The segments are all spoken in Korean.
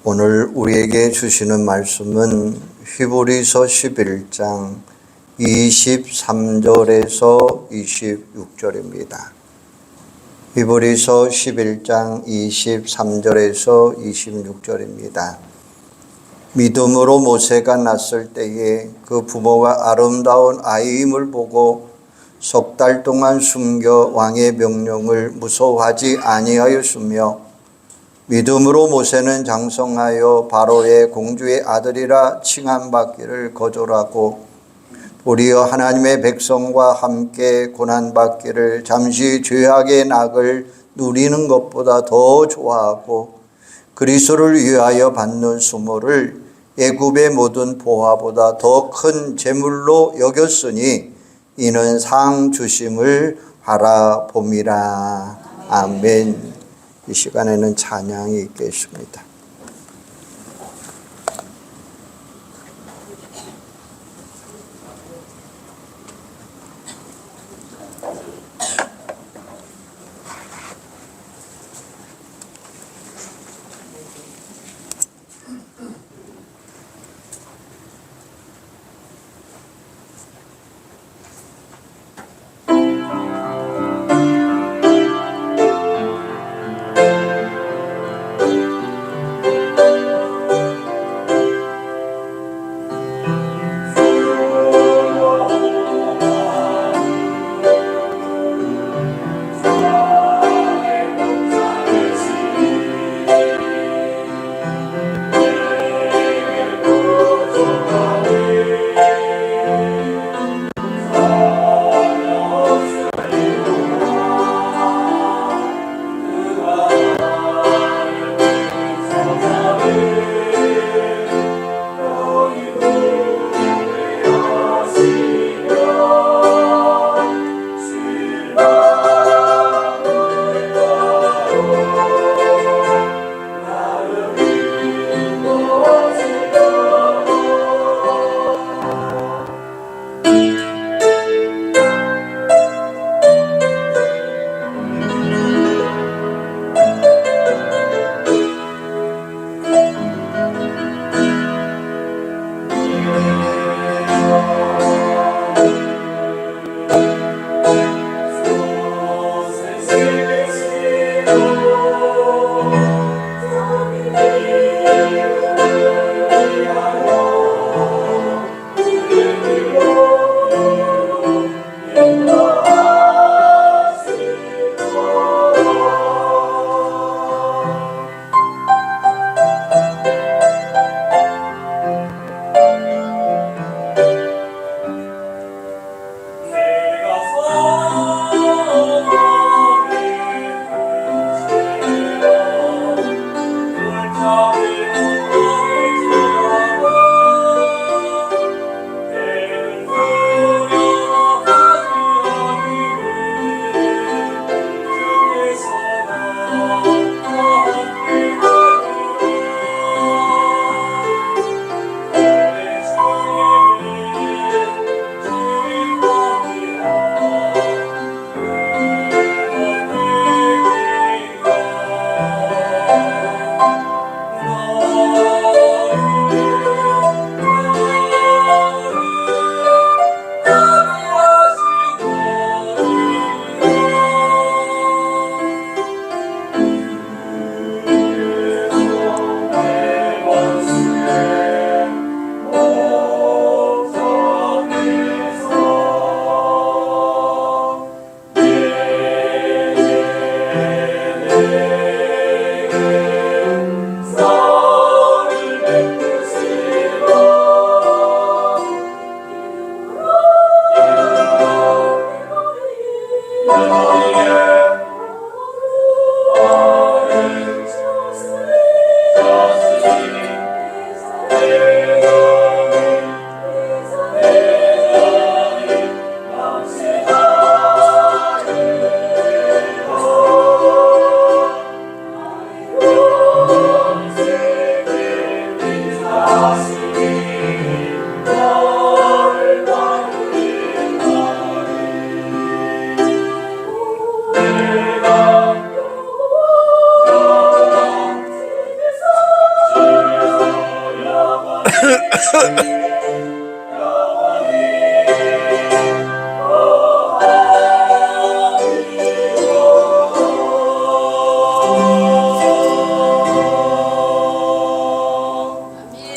오늘 우리에게 주시는 말씀은 히브리서 11장 23절에서 26절입니다. 히브리서 11장 23절에서 26절입니다. 믿음으로 모세가 낳았을 때에 그 부모가 아름다운 아이임을 보고 석 달 동안 숨겨 왕의 명령을 무서워하지 아니하였으며, 믿음으로 모세는 장성하여 바로의 공주의 아들이라 칭함받기를 거절하고 도리어 하나님의 백성과 함께 고난받기를 잠시 죄악의 낙을 누리는 것보다 더 좋아하고 그리스도를 위하여 받는 수모를 애굽의 모든 보화보다 더 큰 재물로 여겼으니 이는 상 주심을 바라봄이라. 아멘. 이 시간에는 찬양이 있겠습니다.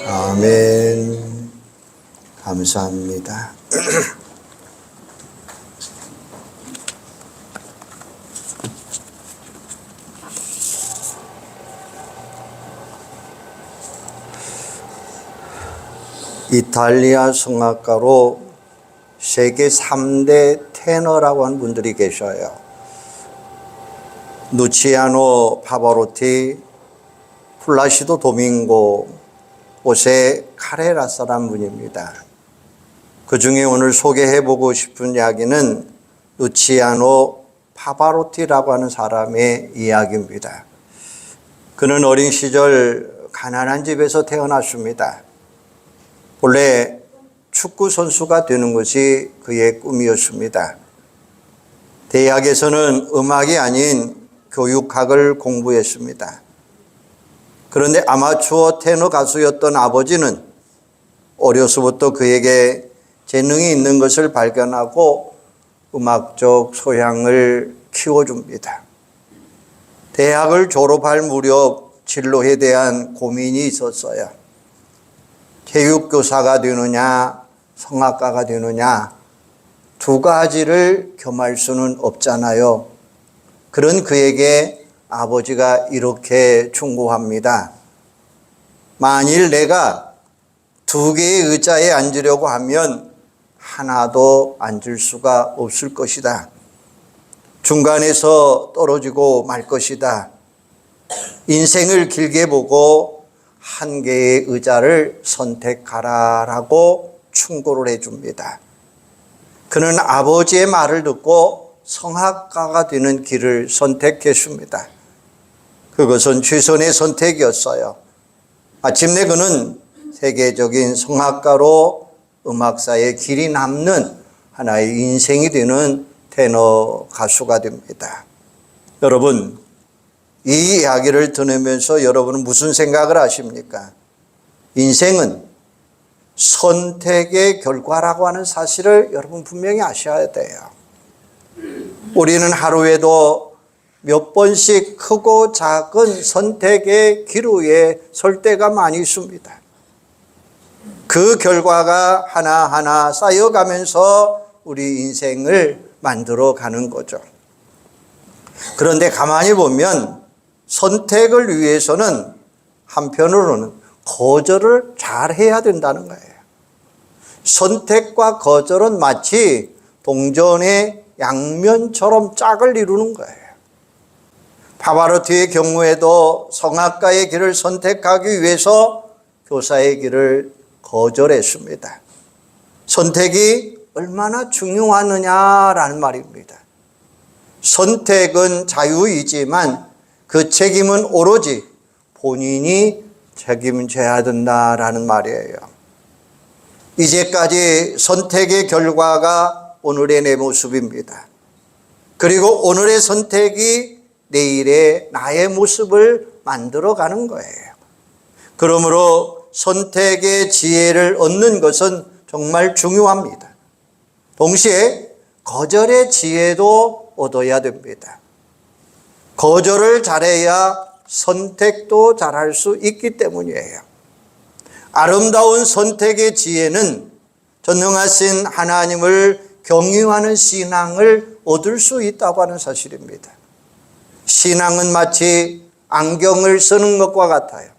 아멘. 감사합니다. 이탈리아 성악가로 세계 3대 테너라고 하는 분들이 계셔요. 루치아노 파바로티, 플라시도 도밍고, 오세 카레라스라는 분입니다. 그 중에 오늘 소개해보고 싶은 이야기는 루치아노 파바로티라고 하는 사람의 이야기입니다. 그는 어린 시절 가난한 집에서 태어났습니다. 본래 축구 선수가 되는 것이 그의 꿈이었습니다. 대학에서는 음악이 아닌 교육학을 공부했습니다. 그런데 아마추어 테너 가수였던 아버지는 어려서부터 그에게 재능이 있는 것을 발견하고 음악적 소양을 키워줍니다. 대학을 졸업할 무렵 진로에 대한 고민이 있었어요. 체육교사가 되느냐, 성악가가 되느냐, 두 가지를 겸할 수는 없잖아요. 그런 그에게 아버지가 이렇게 충고합니다. 만일 내가 두 개의 의자에 앉으려고 하면 하나도 앉을 수가 없을 것이다. 중간에서 떨어지고 말 것이다. 인생을 길게 보고 한 개의 의자를 선택하라라고 충고를 해줍니다. 그는 아버지의 말을 듣고 성악가가 되는 길을 선택했습니다. 그것은 최선의 선택이었어요. 마침내 그는 세계적인 성악가로 음악사에 길이 남는 하나의 인생이 되는 테너 가수가 됩니다. 여러분, 이 이야기를 들으면서 여러분은 무슨 생각을 하십니까? 인생은 선택의 결과라고 하는 사실을 여러분 분명히 아셔야 돼요. 우리는 하루에도 몇 번씩 크고 작은 선택의 기로에 설 때가 많이 있습니다. 그 결과가 하나하나 쌓여가면서 우리 인생을 만들어 가는 거죠. 그런데 가만히 보면 선택을 위해서는 한편으로는 거절을 잘 해야 된다는 거예요. 선택과 거절은 마치 동전의 양면처럼 짝을 이루는 거예요. 파바로티의 경우에도 성악가의 길을 선택하기 위해서 교사의 길을 거절했습니다. 선택이 얼마나 중요하느냐라는 말입니다. 선택은 자유이지만 그 책임은 오로지 본인이 책임져야 된다라는 말이에요. 이제까지 선택의 결과가 오늘의 내 모습입니다. 그리고 오늘의 선택이 내일의 나의 모습을 만들어가는 거예요. 그러므로 선택의 지혜를 얻는 것은 정말 중요합니다. 동시에 거절의 지혜도 얻어야 됩니다. 거절을 잘해야 선택도 잘할 수 있기 때문이에요. 아름다운 선택의 지혜는 전능하신 하나님을 경유하는 신앙을 얻을 수 있다고 하는 사실입니다. 신앙은 마치 안경을 쓰는 것과 같아요.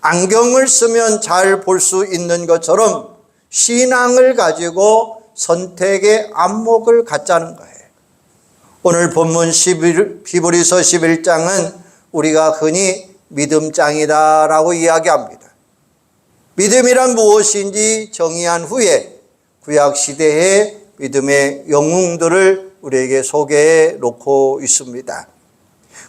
안경을 쓰면 잘 볼 수 있는 것처럼 신앙을 가지고 선택의 안목을 갖자는 거예요. 오늘 본문 히브리서 11장은 우리가 흔히 믿음장이다라고 이야기합니다. 믿음이란 무엇인지 정의한 후에 구약시대의 믿음의 영웅들을 우리에게 소개해 놓고 있습니다.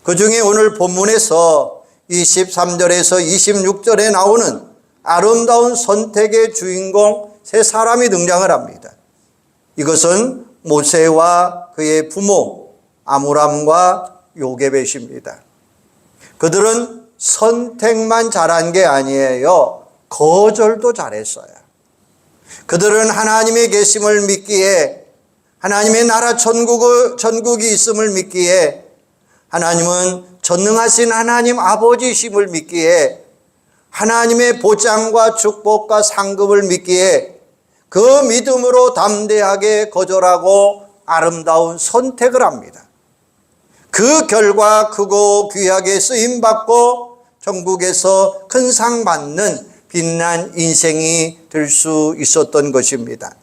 그 중에 오늘 본문에서 23절에서 26절에 나오는 아름다운 선택의 주인공 세 사람이 등장을 합니다. 이것은 모세와 그의 부모 아므람과 요게벳입니다. 그들은 선택만 잘한 게 아니에요. 거절도 잘했어요. 그들은 하나님의 계심을 믿기에, 하나님의 나라 천국이 있음을 믿기에, 하나님은 전능하신 하나님 아버지심을 믿기에, 하나님의 보장과 축복과 상급을 믿기에 그 믿음으로 담대하게 거절하고 아름다운 선택을 합니다. 그 결과 크고 귀하게 쓰임받고 천국에서 큰 상 받는 빛난 인생이 될 수 있었던 것입니다.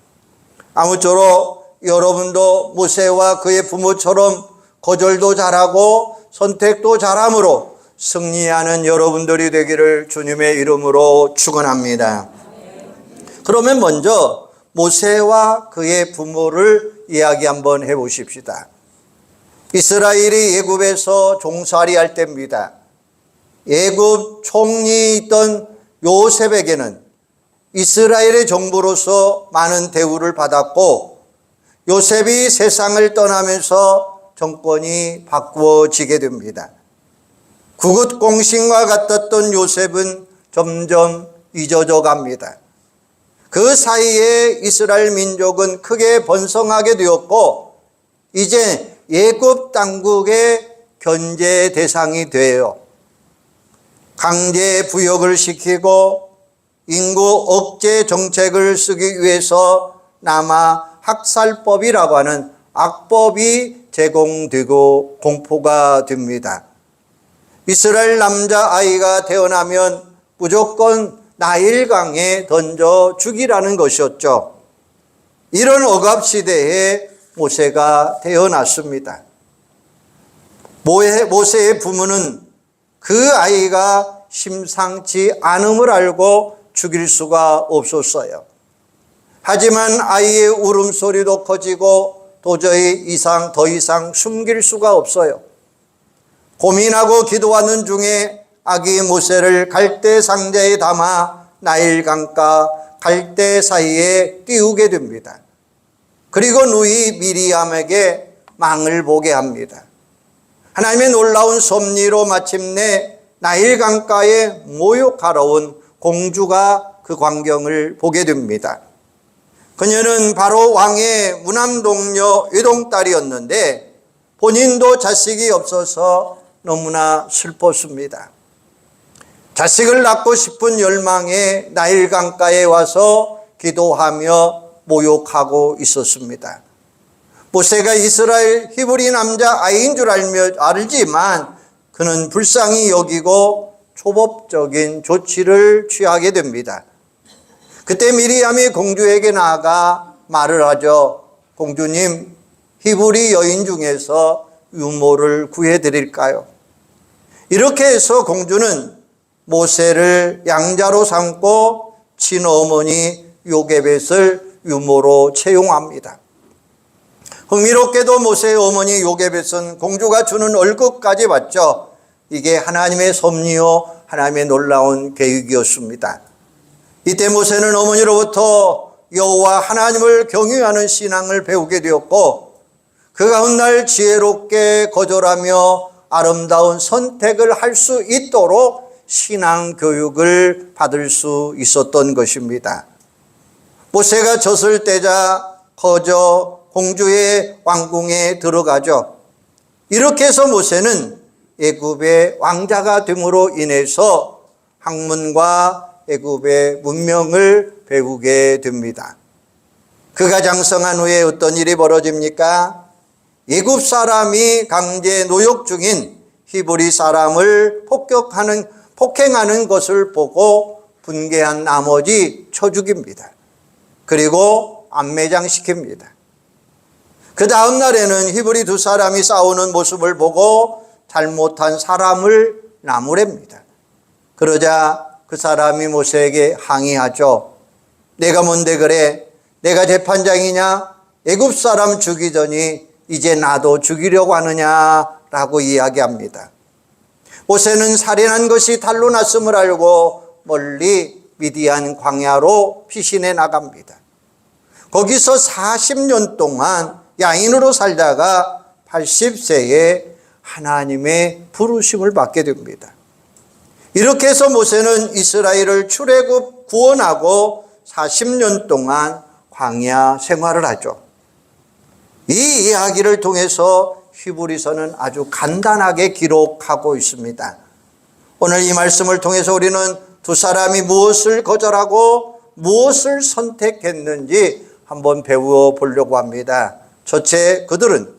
아무쪼록 여러분도 모세와 그의 부모처럼 거절도 잘하고 선택도 잘함으로 승리하는 여러분들이 되기를 주님의 이름으로 축원합니다. 그러면 먼저 모세와 그의 부모를 이야기 한번 해보십시다. 이스라엘이 애굽에서 종살이 할 때입니다. 애굽 총리였던 요셉에게는 이스라엘의 정부로서 많은 대우를 받았고, 요셉이 세상을 떠나면서 정권이 바꾸어지게 됩니다. 구굿공신과 같았던 요셉은 점점 잊어져 갑니다. 그 사이에 이스라엘 민족은 크게 번성하게 되었고, 이제 애굽 당국의 견제 대상이 되어 강제 부역을 시키고 인구 억제 정책을 쓰기 위해서 남아 학살법이라고 하는 악법이 제공되고 공포가 됩니다. 이스라엘 남자아이가 태어나면 무조건 나일강에 던져 죽이라는 것이었죠. 이런 억압시대에 모세가 태어났습니다. 모세의 부모는 그 아이가 심상치 않음을 알고 죽일 수가 없었어요. 하지만 아이의 울음소리도 커지고 도저히 더 이상 숨길 수가 없어요. 고민하고 기도하는 중에 아기 모세를 갈대 상자에 담아 나일강과 갈대 사이에 띄우게 됩니다. 그리고 누이 미리암에게 망을 보게 합니다. 하나님의 놀라운 섭리로 마침내 나일강가에 모욕하러 온 공주가 그 광경을 보게 됩니다. 그녀는 바로 왕의 무남동녀 외동딸이었는데 본인도 자식이 없어서 너무나 슬펐습니다. 자식을 낳고 싶은 열망에 나일강가에 와서 기도하며 모욕하고 있었습니다. 모세가 이스라엘 히브리 남자 아이인 줄 알지만 그는 불쌍히 여기고 초법적인 조치를 취하게 됩니다. 그때 미리암이 공주에게 나아가 말을 하죠. 공주님, 히브리 여인 중에서 유모를 구해드릴까요? 이렇게 해서 공주는 모세를 양자로 삼고 친어머니 요게벳을 유모로 채용합니다. 흥미롭게도 모세의 어머니 요게벳은 공주가 주는 월급까지 받죠. 이게 하나님의 섭리요 하나님의 놀라운 계획이었습니다. 이때 모세는 어머니로부터 여호와 하나님을 경외하는 신앙을 배우게 되었고, 그 가운날 지혜롭게 거절하며 아름다운 선택을 할 수 있도록 신앙 교육을 받을 수 있었던 것입니다. 모세가 젖을 떼자 거저 공주의 왕궁에 들어가죠. 이렇게 해서 모세는 애굽의 왕자가 됨으로 인해서 학문과 애굽의 문명을 배우게 됩니다. 그가 장성한 후에 어떤 일이 벌어집니까? 애굽 사람이 강제 노역 중인 히브리 사람을 폭행하는 것을 보고 분개한 나머지 쳐 죽입니다. 그리고 안매장시킵니다. 그 다음 날에는 히브리 두 사람이 싸우는 모습을 보고 잘못한 사람을 나무랍니다. 그러자 그 사람이 모세에게 항의하죠. 내가 뭔데 그래? 내가 재판장이냐? 애굽 사람 죽이더니 이제 나도 죽이려고 하느냐라고 이야기합니다. 모세는 살인한 것이 탄로 났음을 알고 멀리 미디안 광야로 피신해 나갑니다. 거기서 40년 동안 야인으로 살다가 80세에 하나님의 부르심을 받게 됩니다. 이렇게 해서 모세는 이스라엘을 출애굽 구원하고 40년 동안 광야 생활을 하죠. 이 이야기를 통해서 히브리서는 아주 간단하게 기록하고 있습니다. 오늘 이 말씀을 통해서 우리는 두 사람이 무엇을 거절하고 무엇을 선택했는지 한번 배워 보려고 합니다. 첫째, 그들은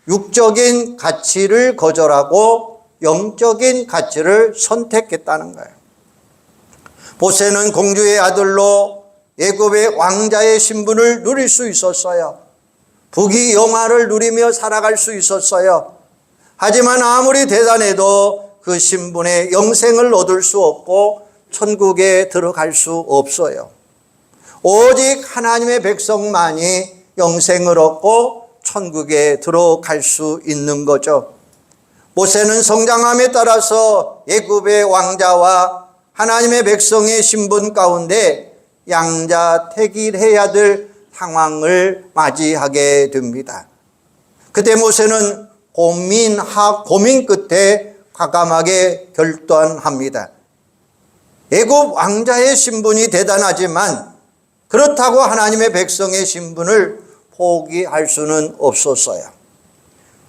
육적인 가치를 거절하고 영적인 가치를 선택했다는 거예요. 모세는 공주의 아들로 애굽의 왕자의 신분을 누릴 수 있었어요. 부귀 영화를 누리며 살아갈 수 있었어요. 하지만 아무리 대단해도 그 신분의 영생을 얻을 수 없고 천국에 들어갈 수 없어요. 오직 하나님의 백성만이 영생을 얻고 천국에 들어갈 수 있는 거죠. 모세는 성장함에 따라서 애굽의 왕자와 하나님의 백성의 신분 가운데 양자택일해야 될 상황을 맞이하게 됩니다. 그때 모세는 고민 끝에 과감하게 결단합니다. 애굽 왕자의 신분이 대단하지만 그렇다고 하나님의 백성의 신분을 포기할 수는 없었어요.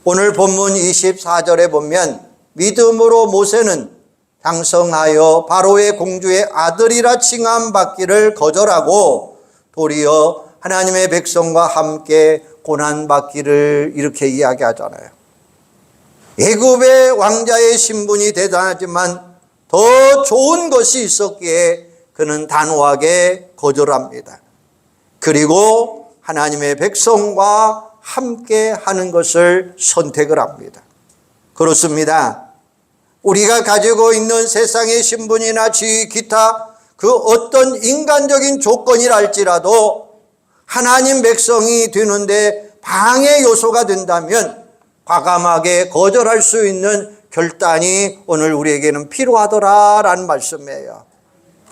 오늘 본문 24절에 보면 믿음으로 모세는 장성하여 바로의 공주의 아들이라 칭함받기를 거절하고 도리어 하나님의 백성과 함께 고난받기를 이렇게 이야기하잖아요. 애굽의 왕자의 신분이 대단하지만 더 좋은 것이 있었기에 그는 단호하게 거절합니다. 그리고 하나님의 백성과 함께 하는 것을 선택을 합니다. 그렇습니다. 우리가 가지고 있는 세상의 신분이나 지위, 기타 그 어떤 인간적인 조건이랄지라도 하나님 백성이 되는데 방해 요소가 된다면 과감하게 거절할 수 있는 결단이 오늘 우리에게는 필요하더라라는 말씀이에요.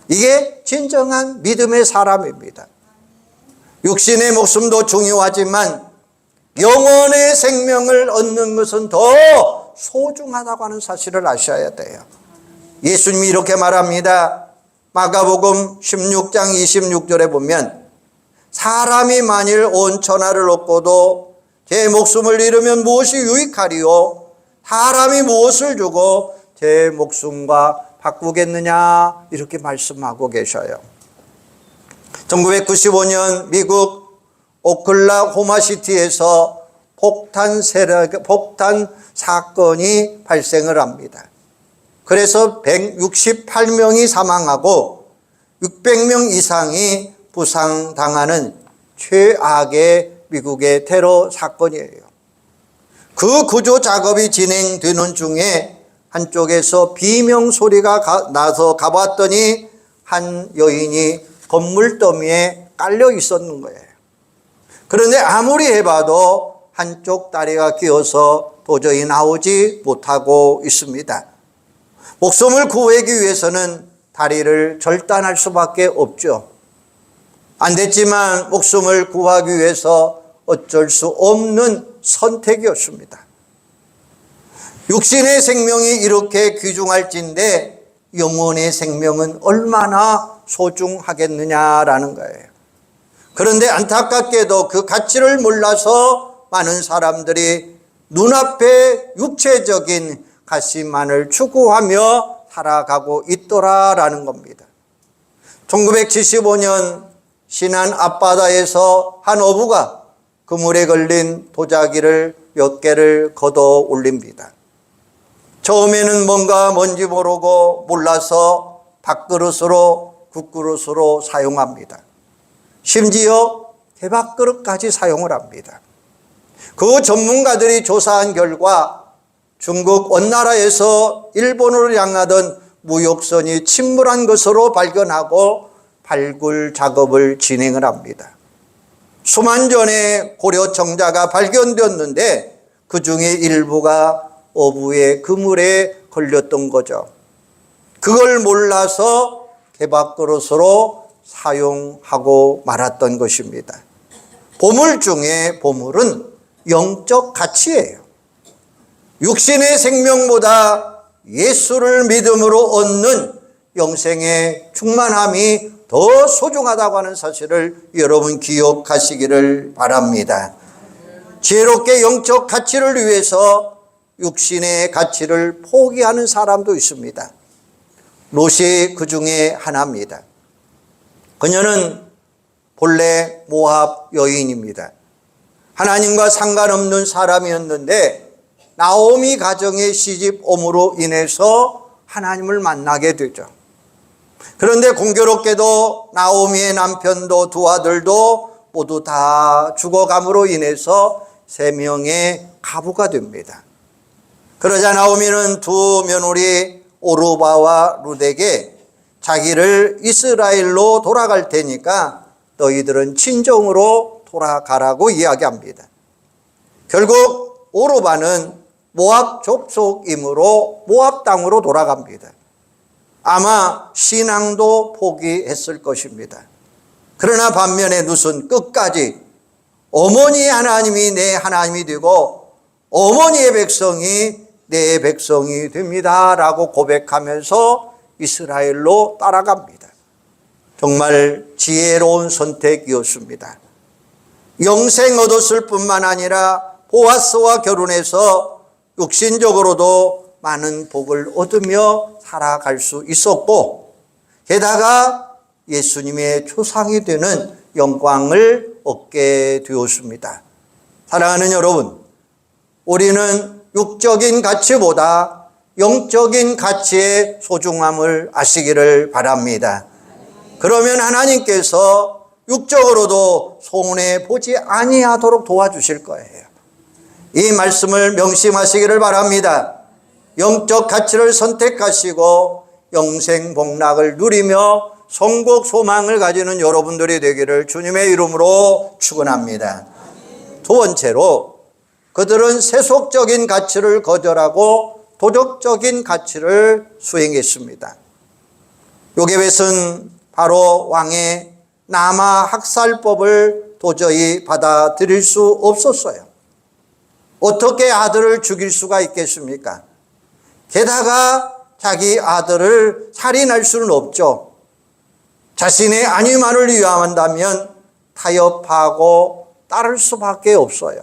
이게 진정한 믿음의 사람입니다. 육신의 목숨도 중요하지만 영혼의 생명을 얻는 것은 더 소중하다고 하는 사실을 아셔야 돼요. 예수님이 이렇게 말합니다. 마가복음 16장 26절에 보면 사람이 만일 온 천하를 얻고도 제 목숨을 잃으면 무엇이 유익하리요? 사람이 무엇을 주고 제 목숨과 바꾸겠느냐? 이렇게 말씀하고 계셔요. 1995년 미국 오클라호마시티에서 폭탄 사건이 발생을 합니다. 그래서 168명이 사망하고 600명 이상이 부상당하는 최악의 미국의 테러 사건이에요. 그 구조 작업이 진행되는 중에 한쪽에서 비명 소리가 나서 가봤더니 한 여인이 건물 더미에 깔려 있었는 거예요. 그런데 아무리 해봐도 한쪽 다리가 끼어서 도저히 나오지 못하고 있습니다. 목숨을 구하기 위해서는 다리를 절단할 수밖에 없죠. 안 됐지만 목숨을 구하기 위해서 어쩔 수 없는 선택이었습니다. 육신의 생명이 이렇게 귀중할진데 영혼의 생명은 얼마나 소중하겠느냐라는 거예요. 그런데 안타깝게도 그 가치를 몰라서 많은 사람들이 눈앞에 육체적인 가치만을 추구하며 살아가고 있더라라는 겁니다. 1975년 신안 앞바다에서 한 어부가 그물에 걸린 도자기를 몇 개를 걷어 올립니다. 처음에는 뭔지 모르고 몰라서 밥그릇으로 국그릇으로 사용합니다. 심지어 대밥그릇까지 사용을 합니다. 그 전문가들이 조사한 결과 중국 원나라에서 일본으로 향하던 무역선이 침몰한 것으로 발견하고 발굴 작업을 진행을 합니다. 수만 전의 고려 정자가 발견되었는데 그 중에 일부가 어부의 그물에 걸렸던 거죠. 그걸 몰라서 개밥그릇으로 사용하고 말았던 것입니다. 보물 중에 보물은 영적 가치예요. 육신의 생명보다 예수를 믿음으로 얻는 영생의 충만함이 더 소중하다고 하는 사실을 여러분 기억하시기를 바랍니다. 지혜롭게 영적 가치를 위해서 육신의 가치를 포기하는 사람도 있습니다. 롯이 그 중에 하나입니다. 그녀는 본래 모압 여인입니다. 하나님과 상관없는 사람이었는데 나오미 가정의 시집옴으로 인해서 하나님을 만나게 되죠. 그런데 공교롭게도 나오미의 남편도 두 아들도 모두 다 죽어감으로 인해서 3명의 가부가 됩니다. 그러자 나오미는 두 며느리 오르바와 룻에게 자기를 이스라엘로 돌아갈 테니까 너희들은 친정으로 돌아가라고 이야기합니다. 결국 오르바는 모압 족속이므로 모압 땅으로 돌아갑니다. 아마 신앙도 포기했을 것입니다. 그러나 반면에 룻은 끝까지 어머니의 하나님이 내 하나님이 되고 어머니의 백성이 내 백성이 됩니다 라고 고백하면서 이스라엘로 따라갑니다. 정말 지혜로운 선택이었습니다. 영생 얻었을 뿐만 아니라 보아스와 결혼해서 육신적으로도 많은 복을 얻으며 살아갈 수 있었고 게다가 예수님의 초상이 되는 영광을 얻게 되었습니다. 사랑하는 여러분, 우리는 육적인 가치보다 영적인 가치의 소중함을 아시기를 바랍니다. 그러면 하나님께서 육적으로도 손해보지 아니하도록 도와주실 거예요. 이 말씀을 명심하시기를 바랍니다. 영적 가치를 선택하시고 영생 복락을 누리며 성국 소망을 가지는 여러분들이 되기를 주님의 이름으로 축원합니다. 두 번째로 그들은 세속적인 가치를 거절하고 도덕적인 가치를 수행했습니다. 요게벳은 바로 왕의 남아 학살법을 도저히 받아들일 수 없었어요. 어떻게 아들을 죽일 수가 있겠습니까? 게다가 자기 아들을 살인할 수는 없죠. 자신의 안위만을 위함한다면 타협하고 따를 수밖에 없어요.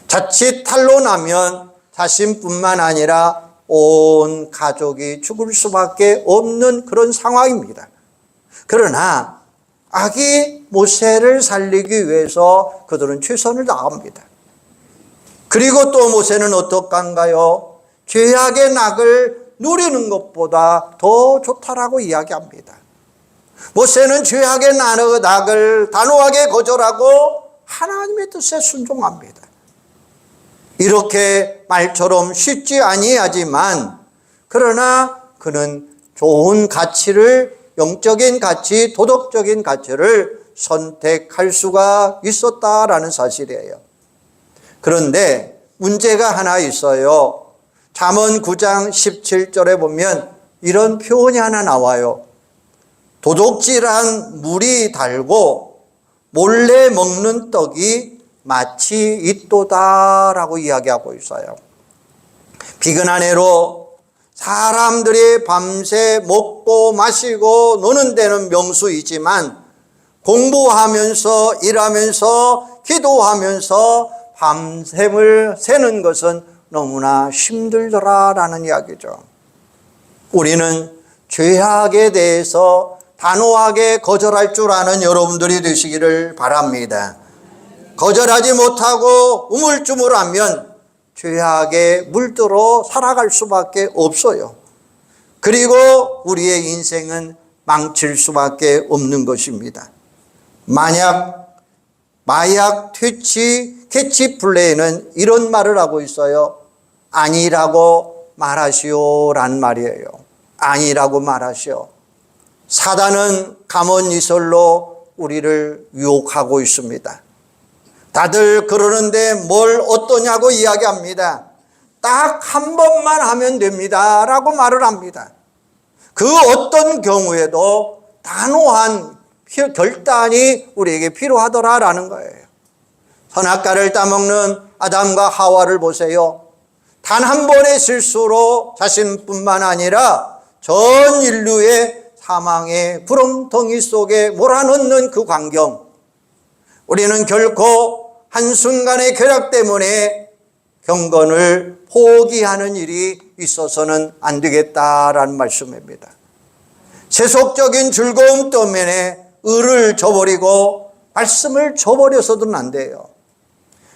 자칫 탄로나면 자신뿐만 아니라 온 가족이 죽을 수밖에 없는 그런 상황입니다. 그러나 아기 모세를 살리기 위해서 그들은 최선을 다합니다. 그리고 또 모세는 어떡한가요? 죄악의 낙을 누리는 것보다 더 좋다라고 이야기합니다. 모세는 죄악의 낙을 단호하게 거절하고 하나님의 뜻에 순종합니다. 이렇게 말처럼 쉽지 아니하지만 그러나 그는 좋은 가치를, 영적인 가치, 도덕적인 가치를 선택할 수가 있었다라는 사실이에요. 그런데 문제가 하나 있어요. 잠언 9장 17절에 보면 이런 표현이 하나 나와요. 도둑질한 물이 달고 몰래 먹는 떡이 마치 있도다라고 이야기하고 있어요. 비근한 해로 사람들이 밤새 먹고 마시고 노는 데는 명수이지만 공부하면서 일하면서 기도하면서 밤샘을 새는 것은 너무나 힘들더라라는 이야기죠. 우리는 죄악에 대해서 단호하게 거절할 줄 아는 여러분들이 되시기를 바랍니다. 거절하지 못하고 우물쭈물하면 죄악에 물들어 살아갈 수밖에 없어요. 그리고 우리의 인생은 망칠 수밖에 없는 것입니다. 마약, 퇴치, 캐치 플레이는 이런 말을 하고 있어요. 아니라고 말하시오라는 말이에요. 아니라고 말하시오. 사단은 감언이설로 우리를 유혹하고 있습니다. 다들 그러는데 뭘 어떠냐고 이야기합니다. 딱 한 번만 하면 됩니다 라고 말을 합니다. 그 어떤 경우에도 단호한 결단이 우리에게 필요하더라라는 거예요. 선악과를 따먹는 아담과 하와를 보세요. 단 한 번의 실수로 자신뿐만 아니라 전 인류의 사망의 구렁텅이 속에 몰아넣는 그 광경, 우리는 결코 한순간의 쾌락 때문에 경건을 포기하는 일이 있어서는 안 되겠다라는 말씀입니다. 세속적인 즐거움 때문에 의를 저버리고 말씀을 저버려서는 안 돼요.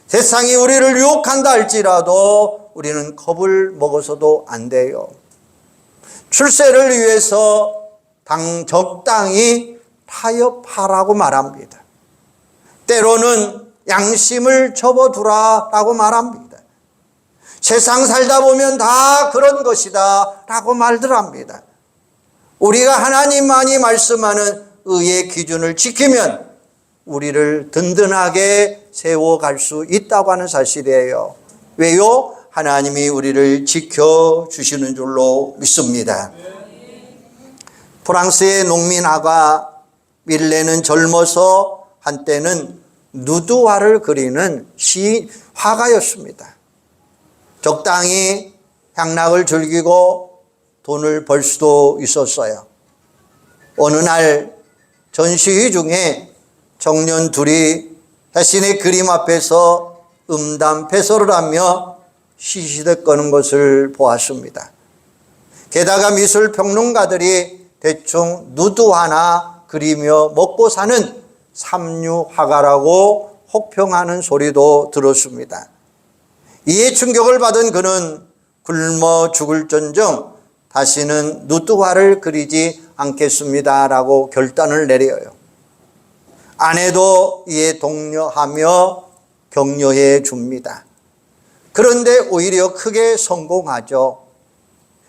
세상이 우리를 유혹한다 할지라도 우리는 겁을 먹어서도 안 돼요. 출세를 위해서 적당히 타협하라고 말합니다. 때로는 양심을 접어두라라고 말합니다. 세상 살다 보면 다 그런 것이다 라고 말들 합니다. 우리가 하나님만이 말씀하는 의의 기준을 지키면 우리를 든든하게 세워갈 수 있다고 하는 사실이에요. 왜요? 하나님이 우리를 지켜주시는 줄로 믿습니다. 프랑스의 농민 아가 밀레는 젊어서 한때는 누드화를 그리는 화가였습니다. 적당히 향락을 즐기고 돈을 벌 수도 있었어요. 어느 날 전시회 중에 청년 둘이 자신의 그림 앞에서 음담패설을 하며 시시대거는 것을 보았습니다. 게다가 미술평론가들이 대충 누드화나 그리며 먹고 사는 삼류화가라고 혹평하는 소리도 들었습니다. 이에 충격을 받은 그는 굶어 죽을전정 다시는 누드화를 그리지 않겠습니다라고 결단을 내려요. 아내도 이에 독려하며 격려해 줍니다. 그런데 오히려 크게 성공하죠.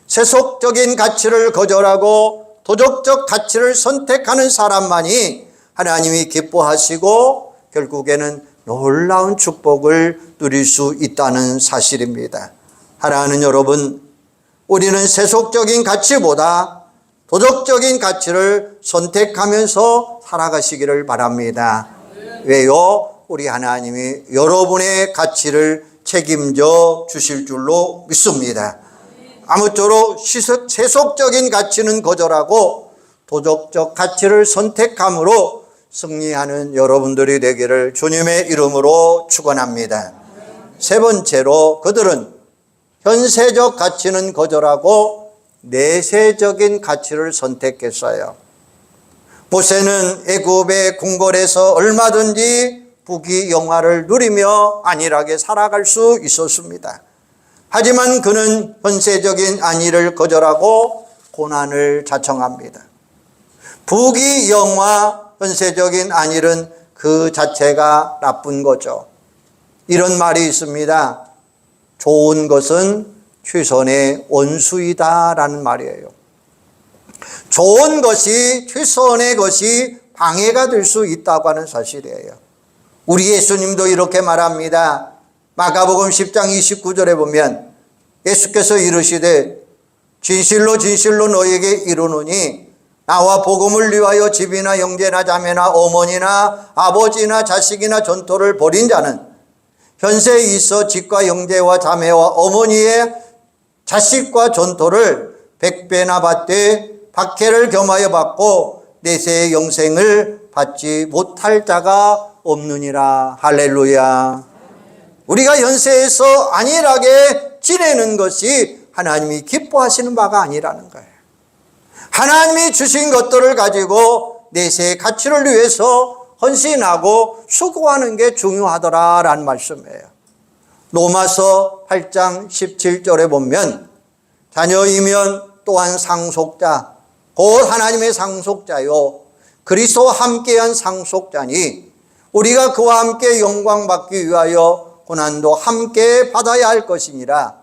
세속적인 가치를 거절하고 도덕적 가치를 선택하는 사람만이 하나님이 기뻐하시고 결국에는 놀라운 축복을 누릴 수 있다는 사실입니다. 사랑하는 여러분, 우리는 세속적인 가치보다 도덕적인 가치를 선택하면서 살아가시기를 바랍니다. 왜요? 우리 하나님이 여러분의 가치를 책임져 주실 줄로 믿습니다. 아무쪼록 세속적인 가치는 거절하고 도덕적 가치를 선택함으로 승리하는 여러분들이 되기를 주님의 이름으로 축원합니다. 세 번째로 그들은 현세적 가치는 거절하고 내세적인 가치를 선택했어요. 모세는 애굽의 궁궐에서 얼마든지 부귀영화를 누리며 안일하게 살아갈 수 있었습니다. 하지만 그는 현세적인 안위를 거절하고 고난을 자청합니다. 부귀영화, 현세적인 안일은 그 자체가 나쁜 거죠. 이런 말이 있습니다. 좋은 것은 최선의 원수이다라는 말이에요. 좋은 것이 최선의 것이 방해가 될 수 있다고 하는 사실이에요. 우리 예수님도 이렇게 말합니다. 마가복음 10장 29절에 보면 예수께서 이르시되 진실로 진실로 너에게 이르노니 나와 복음을 위하여 집이나 형제나 자매나 어머니나 아버지나 자식이나 전토를 벌인 자는 현세에 있어 집과 형제와 자매와 어머니의 자식과 전토를 100배나 받되 박해를 겸하여 받고 내세의 영생을 받지 못할 자가 없느니라. 할렐루야. 우리가 현세에서 안일하게 지내는 것이 하나님이 기뻐하시는 바가 아니라는 거예요. 하나님이 주신 것들을 가지고 내세의 가치를 위해서 헌신하고 수고하는 게 중요하더라라는 말씀이에요. 로마서 8장 17절에 보면 자녀이면 또한 상속자, 곧 하나님의 상속자요 그리스도와 함께한 상속자니 우리가 그와 함께 영광 받기 위하여 고난도 함께 받아야 할 것이니라.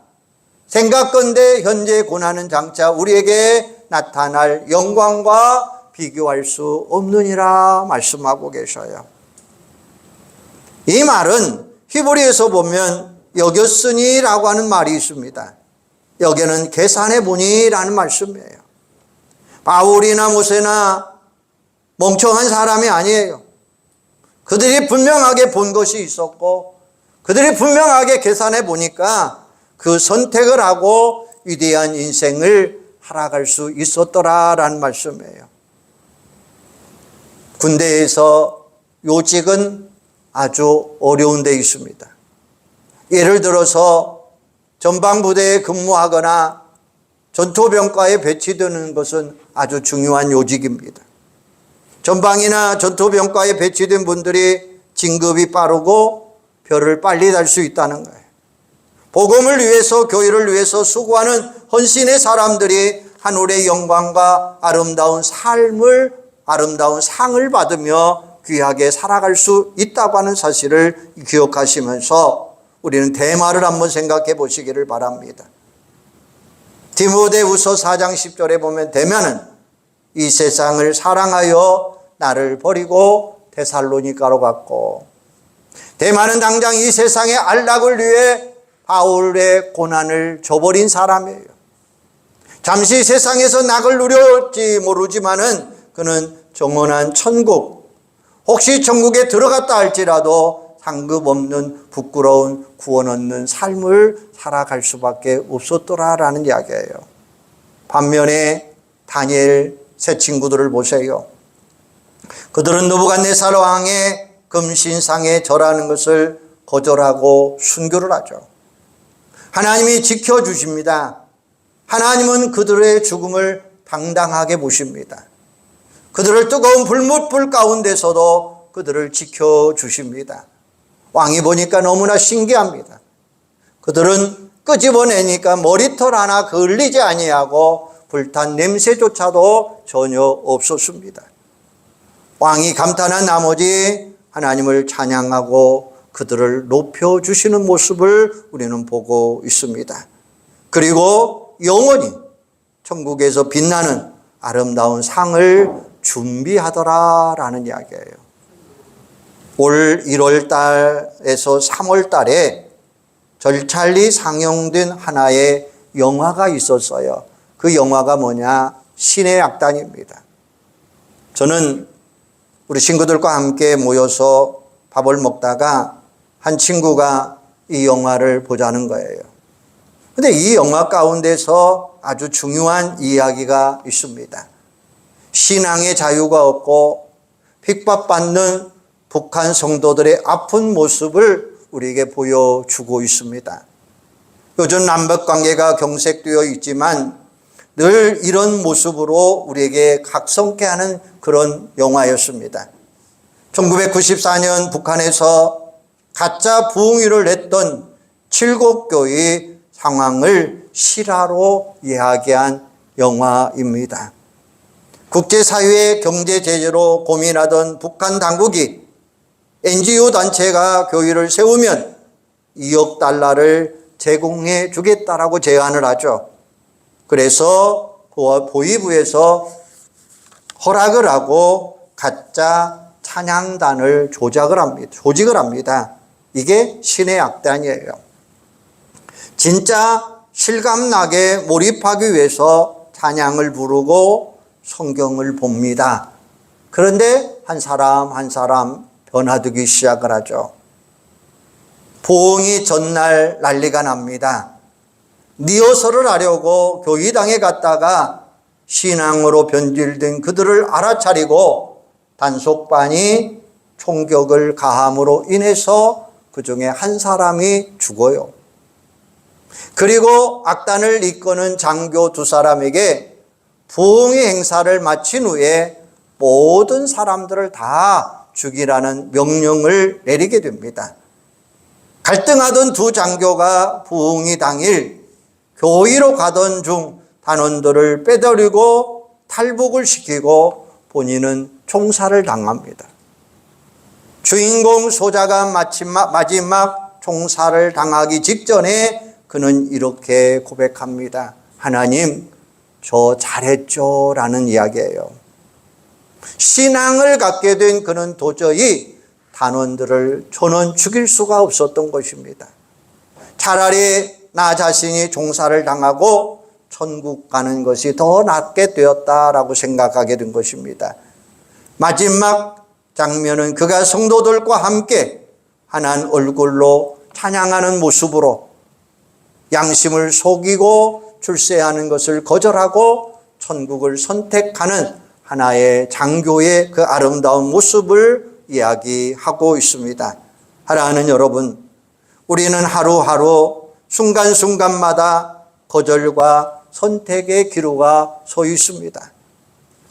생각건대 현재 고난은 장차 우리에게 나타날 영광과 비교할 수 없느니라 말씀하고 계셔요. 이 말은 히브리에서 보면 여겼으니라고 하는 말이 있습니다. 여기는 계산해 보니라는 말씀이에요. 바울이나 모세나 멍청한 사람이 아니에요. 그들이 분명하게 본 것이 있었고 그들이 분명하게 계산해 보니까 그 선택을 하고 위대한 인생을 살아갈 수 있었더라라는 말씀이에요. 군대에서 요직은 아주 어려운 데 있습니다. 예를 들어서 전방부대에 근무하거나 전투병과에 배치되는 것은 아주 중요한 요직입니다. 전방이나 전투병과에 배치된 분들이 진급이 빠르고 별을 빨리 달 수 있다는 거예요. 복음을 위해서, 교회를 위해서 수고하는 헌신의 사람들이 하늘의 영광과 아름다운 삶을, 아름다운 상을 받으며 귀하게 살아갈 수 있다고 하는 사실을 기억하시면서 우리는 대마를 한번 생각해 보시기를 바랍니다. 디모데후서 4장 10절에 보면 대마는 이 세상을 사랑하여 나를 버리고 데살로니가로 갔고, 대마는 당장 이 세상의 안락을 위해 바울의 고난을 저버린 사람이에요. 잠시 세상에서 낙을 누렸지 모르지만은 그는 정원한 천국, 혹시 천국에 들어갔다 할지라도 상급 없는 부끄러운 구원 얻는 삶을 살아갈 수밖에 없었더라라는 이야기예요. 반면에 다니엘 세 친구들을 보세요. 그들은 느부갓네살 왕의 금신상에 절하는 것을 거절하고 순교를 하죠. 하나님이 지켜주십니다. 하나님은 그들의 죽음을 당당하게 보십니다. 그들을 뜨거운 불못불 가운데서도 그들을 지켜주십니다. 왕이 보니까 너무나 신기합니다. 그들은 끄집어내니까 머리털 하나 걸리지 아니하고 불탄 냄새조차도 전혀 없었습니다. 왕이 감탄한 나머지 하나님을 찬양하고 그들을 높여주시는 모습을 우리는 보고 있습니다. 그리고 영원히 천국에서 빛나는 아름다운 상을 준비하더라라는 이야기예요. 올 1월 달에서 3월 달에 절찬리 상영된 하나의 영화가 있었어요. 그 영화가 뭐냐? 신의 악단입니다. 저는 우리 친구들과 함께 모여서 밥을 먹다가 한 친구가 이 영화를 보자는 거예요. 근데 이 영화 가운데서 아주 중요한 이야기가 있습니다. 신앙의 자유가 없고 핍박받는 북한 성도들의 아픈 모습을 우리에게 보여주고 있습니다. 요즘 남북관계가 경색되어 있지만 늘 이런 모습으로 우리에게 각성케 하는 그런 영화였습니다. 1994년 북한에서 가짜 부흥회를 냈던 칠곡교의 상황을 실화로 이야기한 영화입니다. 국제사회의 경제 제재로 고민하던 북한 당국이 NGO 단체가 교회를 세우면 2억 달러를 제공해 주겠다라고 제안을 하죠. 그래서 보위부에서 허락을 하고 가짜 찬양단을 조직을 합니다. 이게 신의 악단이에요. 진짜 실감나게 몰입하기 위해서 찬양을 부르고 성경을 봅니다. 그런데 한 사람 한 사람 변화되기 시작을 하죠. 부흥이 전날 난리가 납니다. 리허설을 하려고 교회당에 갔다가 신앙으로 변질된 그들을 알아차리고 단속반이 총격을 가함으로 인해서 그 중에 한 사람이 죽어요. 그리고 악단을 이끄는 장교 두 사람에게 부흥의 행사를 마친 후에 모든 사람들을 다 죽이라는 명령을 내리게 됩니다. 갈등하던 두 장교가 부흥의 당일 교회로 가던 중 단원들을 빼돌리고 탈북을 시키고 본인은 총살을 당합니다. 주인공 소자가 마지막 총살을 당하기 직전에 그는 이렇게 고백합니다. 하나님, 저 잘했죠 라는 이야기예요. 신앙을 갖게 된 그는 도저히 단원들을 저는 죽일 수가 없었던 것입니다. 차라리 나 자신이 총살을 당하고 천국 가는 것이 더 낫게 되었다라고 생각하게 된 것입니다. 마지막 장면은 그가 성도들과 함께 환한 얼굴로 찬양하는 모습으로 양심을 속이고 출세하는 것을 거절하고 천국을 선택하는 하나의 장교의 그 아름다운 모습을 이야기하고 있습니다. 사랑하는 여러분, 우리는 하루하루 순간순간마다 거절과 선택의 기로가 서 있습니다.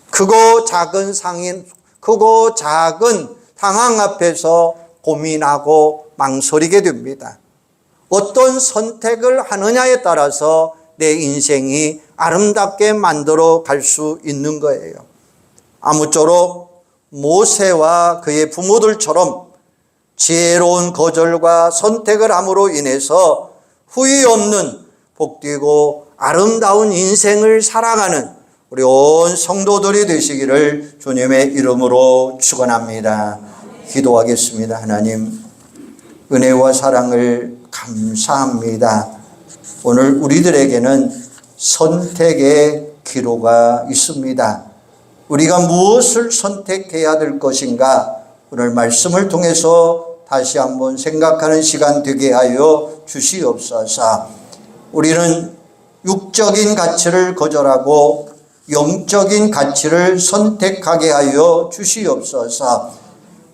크고 작은 상황 앞에서 고민하고 망설이게 됩니다. 어떤 선택을 하느냐에 따라서 내 인생이 아름답게 만들어 갈 수 있는 거예요. 아무쪼록 모세와 그의 부모들처럼 지혜로운 거절과 선택을 함으로 인해서 후회 없는 복되고 아름다운 인생을 살아가는 우리 온 성도들이 되시기를 주님의 이름으로 축원합니다. 기도하겠습니다. 하나님, 은혜와 사랑을 감사합니다. 오늘 우리들에게는 선택의 기로가 있습니다. 우리가 무엇을 선택해야 될 것인가, 오늘 말씀을 통해서 다시 한번 생각하는 시간 되게 하여 주시옵소서. 우리는 육적인 가치를 거절하고 영적인 가치를 선택하게 하여 주시옵소서.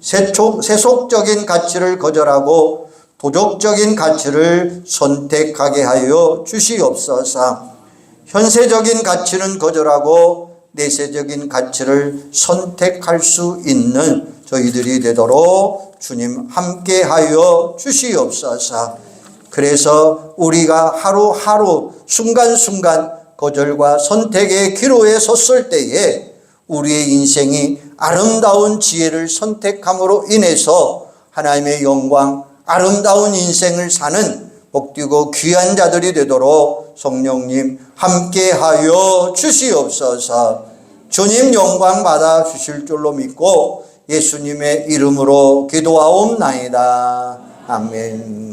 세속적인 가치를 거절하고 도덕적인 가치를 선택하게 하여 주시옵소서. 현세적인 가치는 거절하고 내세적인 가치를 선택할 수 있는 저희들이 되도록 주님 함께하여 주시옵소서. 그래서 우리가 하루하루 순간순간 거절과 선택의 기로에 섰을 때에 우리의 인생이 아름다운 지혜를 선택함으로 인해서 하나님의 영광, 아름다운 인생을 사는 복되고 귀한 자들이 되도록 성령님 함께하여 주시옵소서. 주님 영광 받아 주실 줄로 믿고 예수님의 이름으로 기도하옵나이다. 아멘.